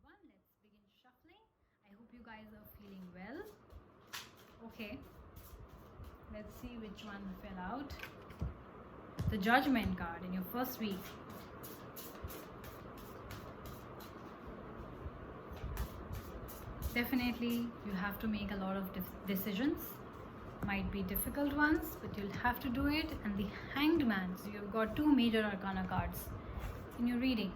everyone. Let's begin shuffling. I hope you guys are feeling well. Okay, let's see which one fell out. The Judgment card in your first week. Definitely, you have to make a lot of decisions. Might be difficult ones, but you'll have to do it. And the Hanged Man. So you've got two major arcana cards in your reading.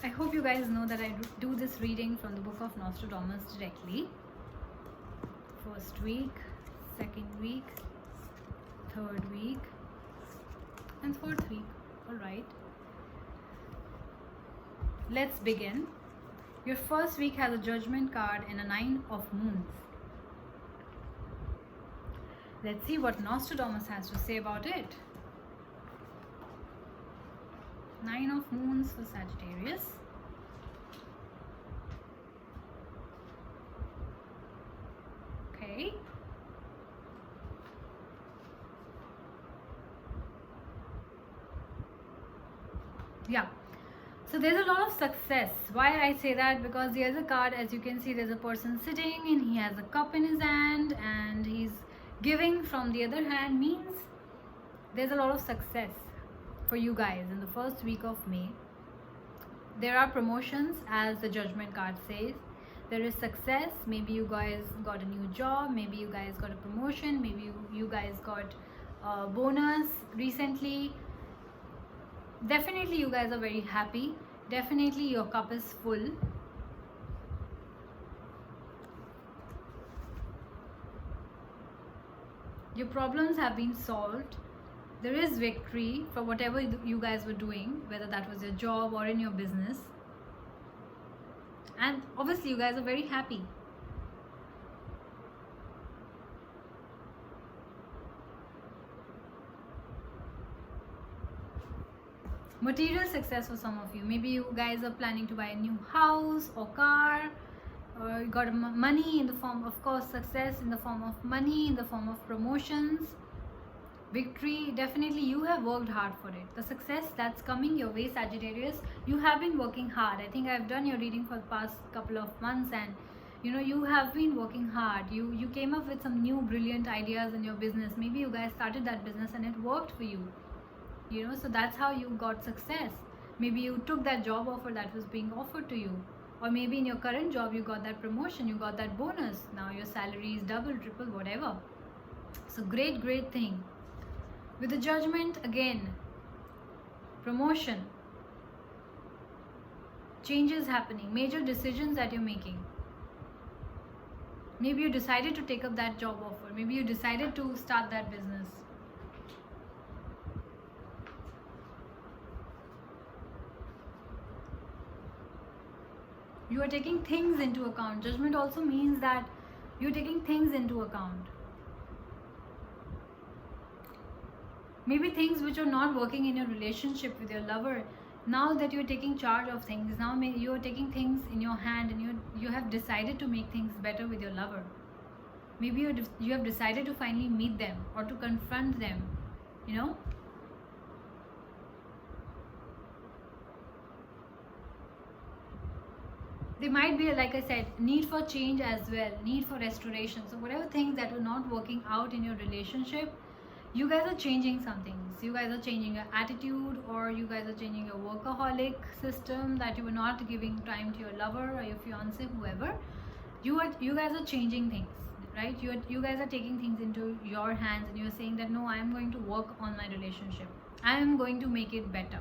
I hope you guys know that I do this reading from the book of Nostradamus directly. First week, second week, third week, and fourth week. Alright. Let's begin. Your first week has a Judgment card and a Nine of Moons. Let's see what Nostradamus has to say about it. Nine of Moons for Sagittarius. Okay. Yeah. So there's a lot of success. Why I say that? Because there's a card, as you can see, there's a person sitting and he has a cup in his hand and he's giving from the other hand, means there's a lot of success for you guys in the first week of May. There are promotions, as the Judgment card says. There is success. Maybe you guys got a new job, maybe you guys got a promotion, maybe you guys got a bonus recently. Definitely you guys are very happy. Definitely your cup is full. Your problems have been solved. There is victory for whatever you guys were doing, whether that was your job or in your business. And obviously you guys are very happy. Material success for some of you. Maybe you guys are planning to buy a new house or car, or you got money in the form, of course, success in the form of money, in the form of promotions, victory. Definitely you have worked hard for it. The success that's coming your way, Sagittarius, you have been working hard. I think I've done your reading for the past couple of months, and you have been working hard. You came up with some new brilliant ideas in your business. Maybe you guys started that business and it worked for you. So that's how you got success. Maybe you took that job offer that was being offered to you, or maybe in your current job you got that promotion, you got that bonus. Now your salary is double, triple, whatever. So great thing. With the Judgment, again, promotion, changes happening, major decisions that you're making. Maybe you decided to take up that job offer, maybe you decided to start that business. You are taking things into account. Judgment also means that you're taking things into account. Maybe things which are not working in your relationship with your lover. Now that you're taking charge of things, now you're taking things in your hand and you have decided to make things better with your lover. Maybe you have decided to finally meet them or to confront them. There might be, like I said, need for change as well, need for restoration. So whatever things that were not working out in your relationship, you guys are changing some things. You guys are changing your attitude, or you guys are changing your workaholic system, that you were not giving time to your lover or your fiance, whoever. You guys are changing things, right? You guys are taking things into your hands and you're saying that no, I am going to work on my relationship. I am going to make it better.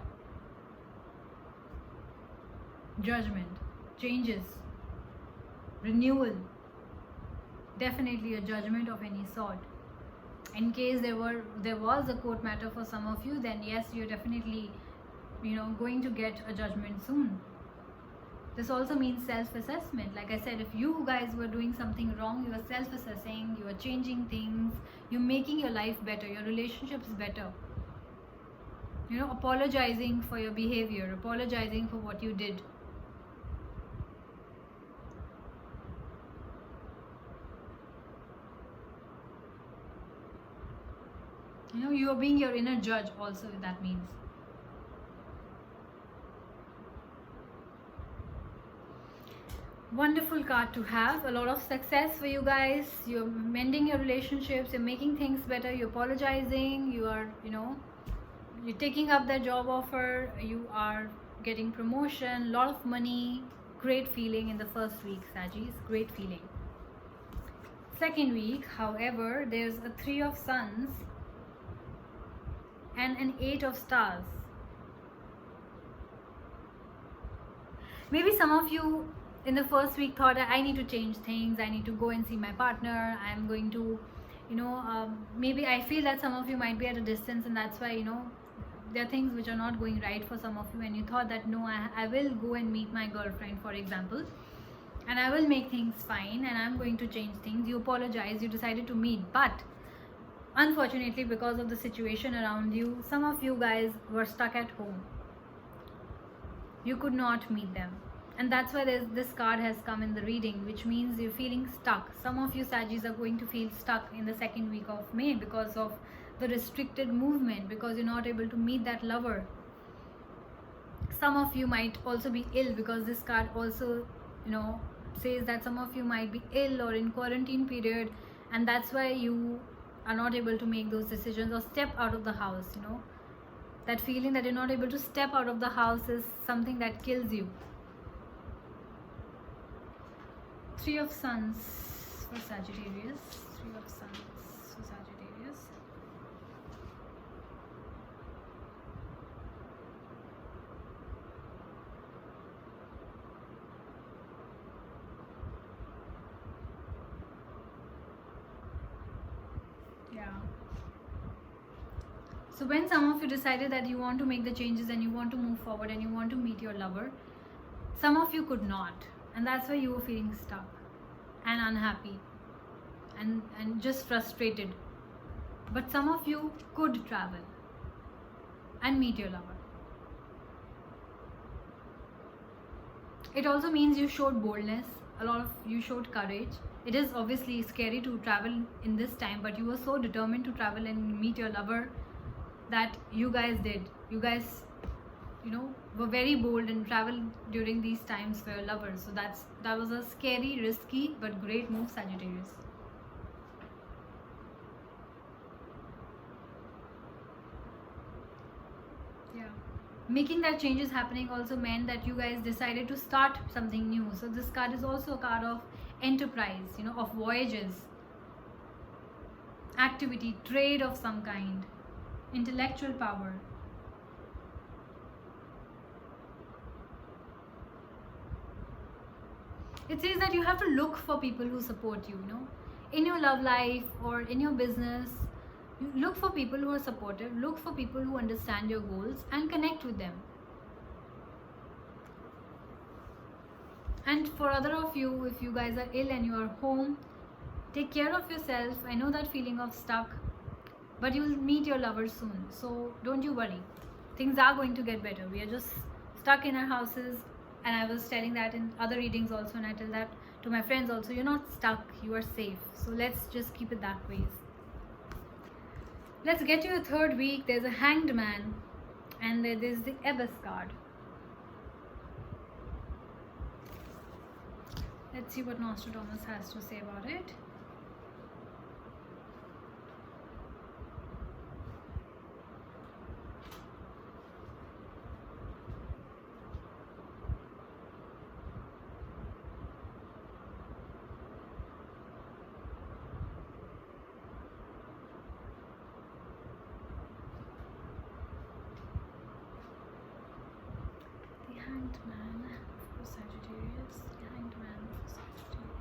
Judgment, changes, renewal. Definitely a judgment of any sort. In case there was a court matter for some of you, then yes, you're definitely going to get a judgment soon. This also means self-assessment. Like I said, if you guys were doing something wrong, you are self-assessing, you are changing things, you're making your life better, your relationships better. Apologizing for your behavior, apologizing for what you did. You know, you are being your inner judge also, that means. Wonderful card to have. A lot of success for you guys. You're mending your relationships, you're making things better, you're apologizing, you are, you know, you're taking up that job offer, you are getting promotion, lot of money. Great feeling in the first week, Sagittarius. Great feeling. Second week, however, there's a 3 of Suns and an 8 of Stars. Maybe some of you in the first week thought, I need to change things, I need to go and see my partner, I'm going to, you know, maybe I feel that some of you might be at a distance, and that's why, you know, there are things which are not going right for some of you, and you thought that no, I will go and meet my girlfriend, for example, and I will make things fine and I'm going to change things. You apologize, you decided to meet, but unfortunately, because of the situation around you, some of you guys were stuck at home. You could not meet them, and that's why this card has come in the reading, which means you're feeling stuck. Some of you Sagittarius are going to feel stuck in the second week of May because of the restricted movement, because you're not able to meet that lover. Some of you might also be ill, because this card also, you know, says that some of you might be ill or in quarantine period, and that's why you are not able to make those decisions or step out of the house. You know, that feeling that you're not able to step out of the house is something that kills you. 3 of Suns for Sagittarius. 3 of Suns for Sagittarius. Yeah. So when some of you decided that you want to make the changes and you want to move forward and you want to meet your lover, some of you could not, and that's why you were feeling stuck and unhappy and just frustrated. But some of you could travel and meet your lover. It also means you showed boldness, a lot of you showed courage. It is obviously scary to travel in this time, but you were so determined to travel and meet your lover that you guys did. You guys, you know, were very bold and traveled during these times for your lovers. So that was a scary, risky, but great move, Sagittarius. Yeah. Making that changes happening also meant that you guys decided to start something new. So this card is also a card of enterprise, you know, of voyages, activity, trade of some kind, intellectual power. It says that you have to look for people who support you, you know, in your love life or in your business. You look for people who are supportive, look for people who understand your goals and connect with them. And for other of you, if you guys are ill and you are home, take care of yourself. I know that feeling of stuck, but you will meet your lover soon. So don't you worry. Things are going to get better. We are just stuck in our houses, and I was telling that in other readings also, and I tell that to my friends also. You're not stuck, you are safe. So let's just keep it that way. Let's get to the third week. There's a Hanged Man, and there's the Abyss card. Let's see what Nostradamus has to say about it. The Hanged Man for Sagittarius. The Hanged Man for Sagittarius.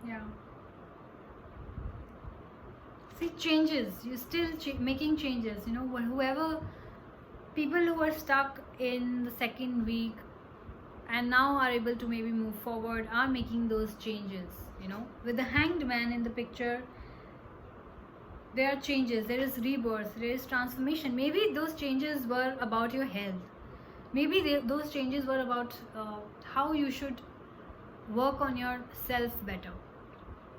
Yeah. See, changes. You're still making changes. You know, whoever, people who are stuck in the second week and now are able to maybe move forward are making those changes. You know, with the Hanged Man in the picture, there are changes, there is rebirth, there is transformation. Maybe those changes were about your health. Maybe those changes were about how you should work on yourself better,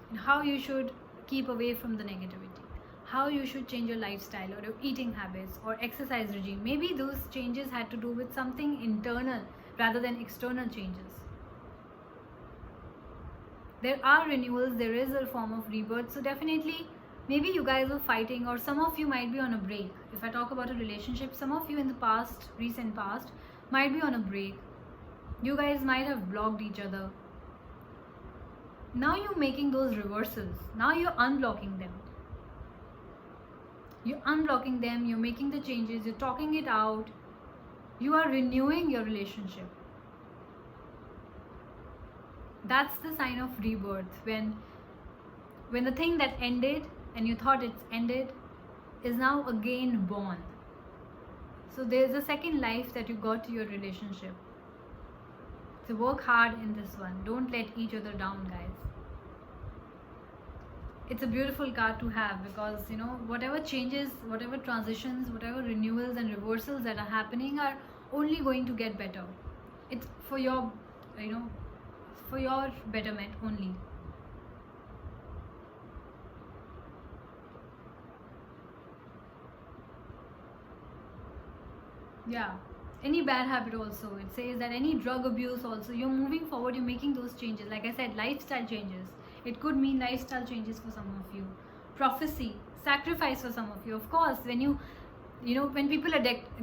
and how you should keep away from the negativity, how you should change your lifestyle or your eating habits or exercise regime. Maybe those changes had to do with something internal rather than external changes. There are renewals, there is a form of rebirth. So definitely, maybe you guys are fighting, or some of you might be on a break. If I talk about a relationship, some of you in the past, recent past, might be on a break. You guys might have blocked each other. Now you're making those reversals. Now you're unblocking them. You're unblocking them, you're making the changes, you're talking it out. You are renewing your relationship. That's the sign of rebirth. When the thing that ended and you thought it's ended is now again born. So there's a second life that you got to your relationship. So work hard in this one. Don't let each other down, guys. It's a beautiful card to have, because whatever changes, whatever transitions, whatever renewals and reversals that are happening are only going to get better. It's for your for your betterment only. Yeah, any bad habit also. It says that any drug abuse also, you're moving forward, you're making those changes. Like I said, lifestyle changes. It could mean lifestyle changes for some of you. Prophecy, sacrifice for some of you. Of course, when when people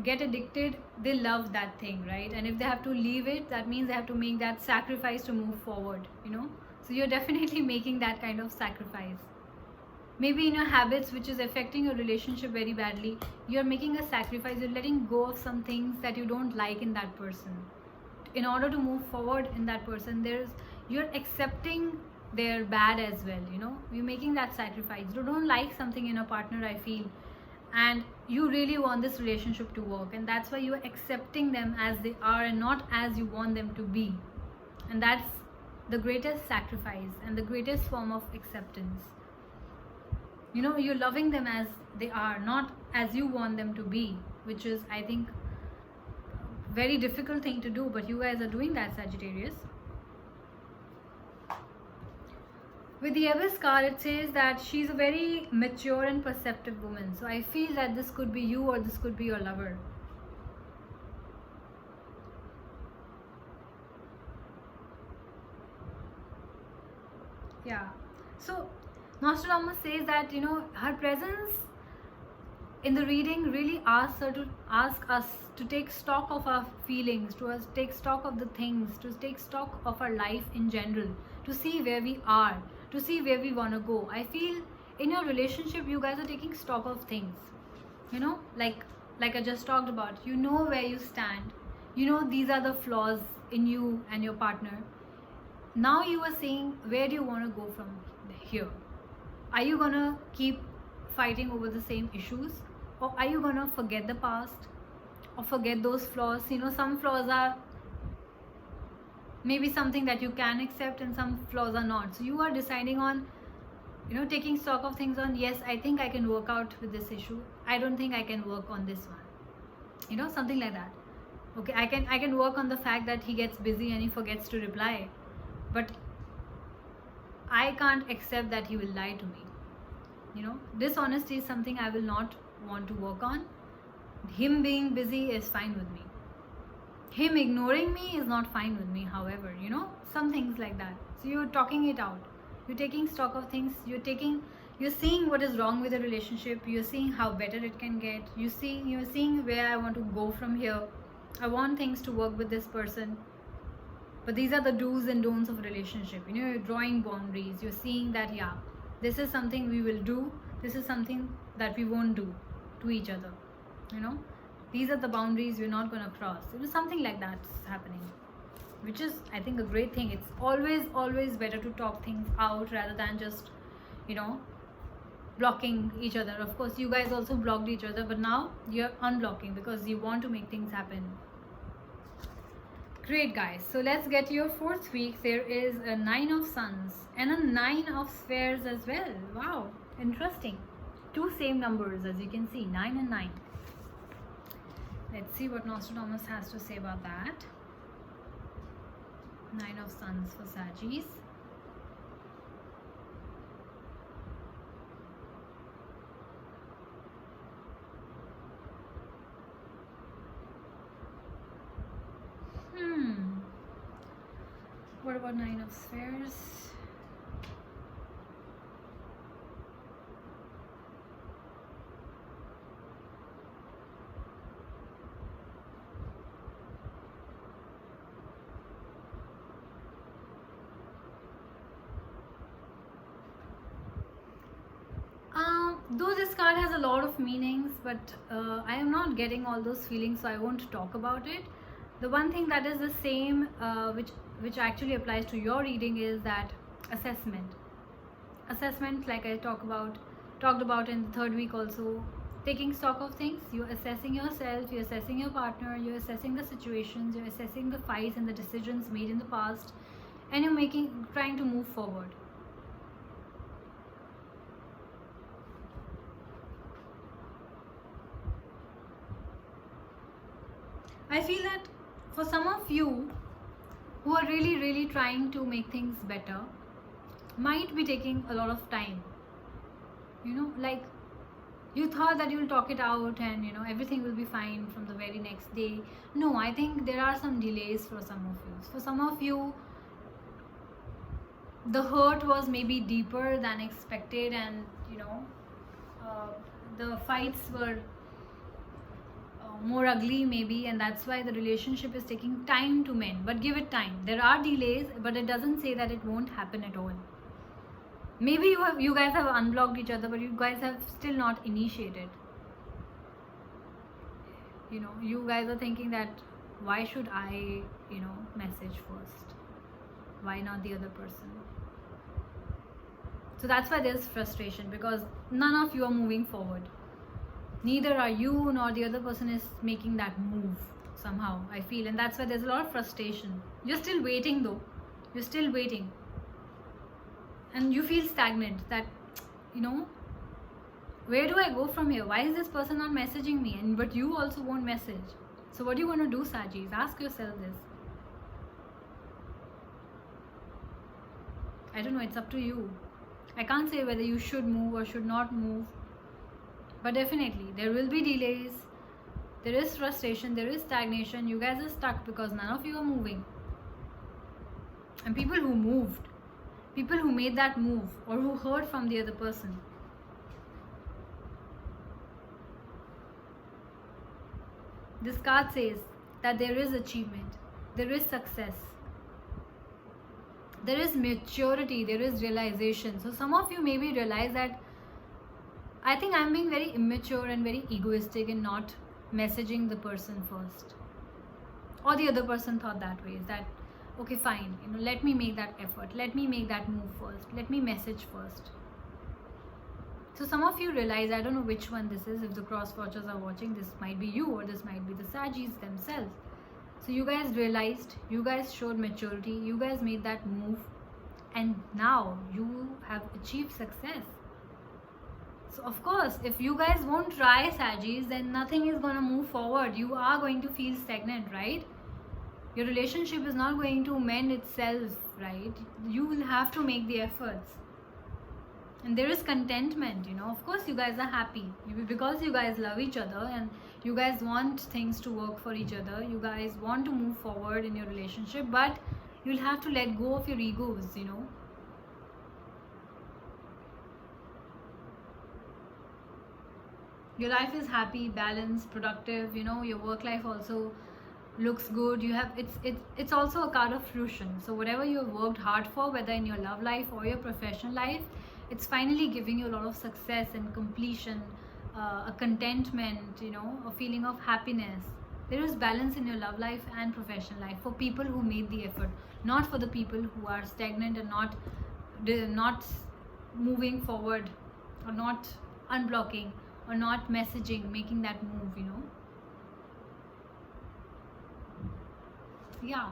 get addicted, they love that thing, right? And if they have to leave it, that means they have to make that sacrifice to move forward, So you're definitely making that kind of sacrifice. Maybe in your habits, which is affecting your relationship very badly, you're making a sacrifice. You're letting go of some things that you don't like in that person. In order to move forward in that person, you're accepting their bad as well, You're making that sacrifice. You don't like something in a partner, I feel, and you really want this relationship to work, and that's why you're accepting them as they are and not as you want them to be. And that's the greatest sacrifice and the greatest form of acceptance. You're loving them as they are, not as you want them to be, which is, I think, very difficult thing to do, but you guys are doing that, Sagittarius. With the Abyss card, it says that she's a very mature and perceptive woman. So I feel that this could be you, or this could be your lover. Yeah. So Nostradamus says that, her presence in the reading really asks us to take stock of our feelings, to take stock of the things, to take stock of our life in general, to see where we are, to see where we want to go. I feel in your relationship, you guys are taking stock of things, like I just talked about. You know where you stand. These are the flaws in you and your partner. Now you are saying, where do you want to go from here? Are you going to keep fighting over the same issues, or are you going to forget the past or forget those flaws? Some flaws are maybe something that you can accept, and some flaws are not. So you are deciding on, taking stock of things on, yes, I think I can work out with this issue. I don't think I can work on this one. Something like that. Okay, I can work on the fact that he gets busy and he forgets to reply, but I can't accept that he will lie to me. Dishonesty is something I will not want to work on. Him being busy is fine with me. Him ignoring me is not fine with me, however, some things like that. So you're talking it out. You're taking stock of things. You're seeing what is wrong with the relationship. You're seeing how better it can get. You're seeing where I want to go from here. I want things to work with this person. But these are the do's and don'ts of a relationship. You're drawing boundaries. You're seeing that, yeah, this is something we will do. This is something that we won't do to each other. These are the boundaries we're not going to cross. Something like that's happening, which is, I think, a great thing. It's always better to talk things out rather than just, blocking each other. Of course, you guys also blocked each other, but now you're unblocking because you want to make things happen. Great, guys. So let's get to your 4th week. There is a 9 of Suns and a 9 of Spheres as well. Wow, interesting. 2 same numbers, as you can see, 9 and 9. Let's see what Nostradamus has to say about that. Nine of Suns for Sagis. What about Nine of Spheres? Though this card has a lot of meanings, but I am not getting all those feelings, so I won't talk about it. The one thing that is the same, which actually applies to your reading, is that assessment. Assessment, like I talked about in the third week also. Taking stock of things, you're assessing yourself, you're assessing your partner, you're assessing the situations, you're assessing the fights and the decisions made in the past, and you're trying to move forward. I feel that for some of you who are really trying to make things better, might be taking a lot of time. Like you thought that you'll talk it out and everything will be fine from the very next day. No, I think there are some delays for some of you. For some of you, the hurt was maybe deeper than expected, and the fights were more ugly maybe, and that's why the relationship is taking time to mend. But give it time. There are delays, but it doesn't say that it won't happen at all. Maybe you guys have unblocked each other, but you guys have still not initiated. You guys are thinking that why should I message first, why not the other person? So that's why there's frustration, because none of you are moving forward. Neither are you nor the other person is making that move somehow, I feel. And that's why there's a lot of frustration. You're still waiting though. You're still waiting. And you feel stagnant, that, where do I go from here? Why is this person not messaging me? But you also won't message. So what do you want to do, Sagis? Ask yourself this. I don't know, it's up to you. I can't say whether you should move or should not move. But definitely, there will be delays. There is frustration. There is stagnation. You guys are stuck because none of you are moving. And people who moved, people who made that move, or who heard from the other person, this card says that there is achievement. There is success. There is maturity. There is realization. So some of you maybe realize that I think I'm being very immature and very egoistic in not messaging the person first. Or the other person thought that way, is that, okay, fine, let me make that effort. Let me make that move first. Let me message first. So some of you realize, I don't know which one this is. If the cross watchers are watching, this might be you, or this might be the Sagis themselves. So you guys realized, you guys showed maturity, you guys made that move, and now you have achieved success. So of course, if you guys won't try, Sagis, then nothing is going to move forward. You are going to feel stagnant, right? Your relationship is not going to mend itself, right? You will have to make the efforts. And there is contentment, Of course, you guys are happy because you guys love each other and you guys want things to work for each other. You guys want to move forward in your relationship, but you'll have to let go of your egos, Your life is happy, balanced, productive, your work life also looks good. It's also a card of fruition. So whatever you have worked hard for, whether in your love life or your professional life, it's finally giving you a lot of success and completion, a contentment, a feeling of happiness. There is balance in your love life and professional life for people who made the effort, not for the people who are stagnant and not moving forward, or not unblocking, or not messaging, making that move, Yeah.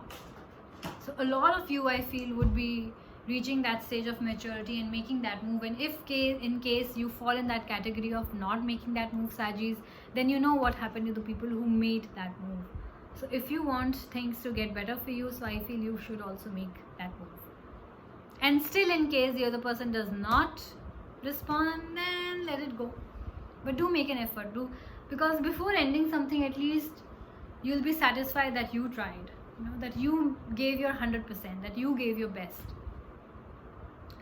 So a lot of you, I feel, would be reaching that stage of maturity and making that move. And in case you fall in that category of not making that move, Sagis, then you know what happened to the people who made that move. So if you want things to get better for you, so I feel you should also make that move. And still, in case the other person does not respond, then let it go. But do make an effort, because before ending something, at least you'll be satisfied that you tried, that you gave your 100%, that you gave your best.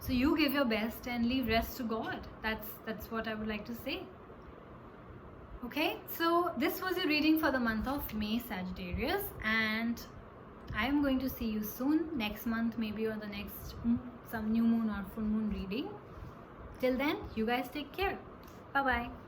So you give your best and leave rest to God. That's what I would like to say. Okay, so this was your reading for the month of May, Sagittarius, and I am going to see you soon, next month maybe, or the next some new moon or full moon reading. Till then, you guys take care. Bye bye.